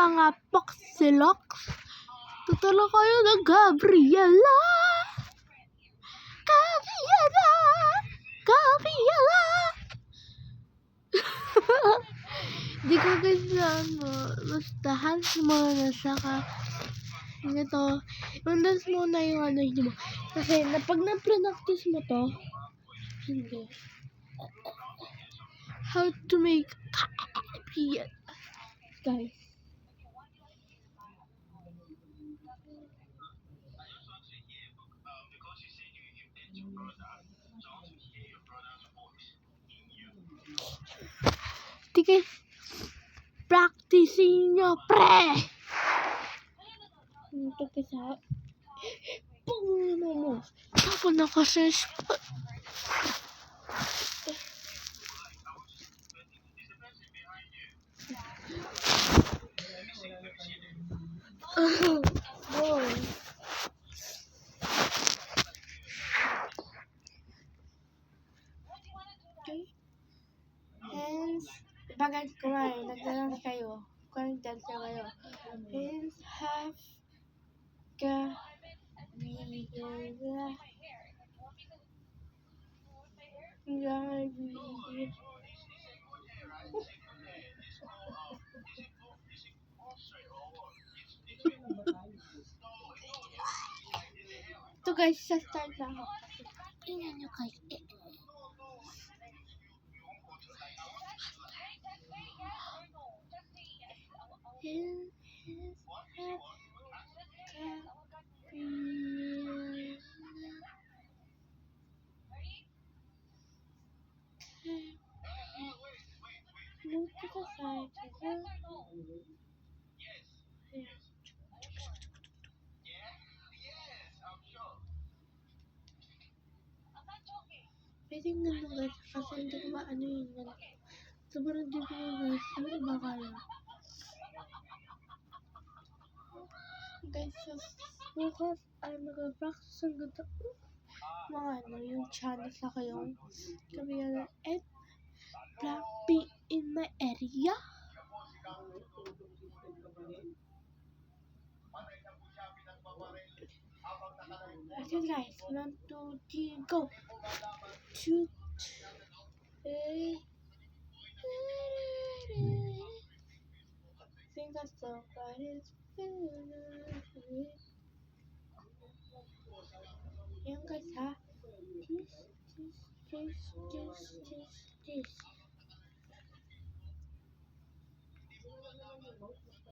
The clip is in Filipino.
mga Poxilox. Tutulong kayo ng Gabriela. Gabriela! Gabriela! Di ko ganda basta hands muna saka ito, i-dance muna yung ano mo. Kasi pag na-practice mo to, hindi. How to make Gabriela. Guys. Sige, practicing nyo, pre! Ito kasi, pang mo, ako na kasi, boy. Okay. Hands, bagay kumain, nagdalans kayo. Kumain dance kayo. Hands, half, Gabriela. Ito guys, sa start na ako. Tingnan nyo guys. Move to the side. Pwedeng ganun guys, kasi hindi ko maano yun yan. Sobrang di ko guys, yung iba kaya. Guys, bukas ay mag-practice ang ganda. Mga ano, yung channel sa kayong Gabriela and Blackpink in my area. Okay guys, 1, 2, 3, go! 2, 3. Sing that song, but it's yan guys ha. This.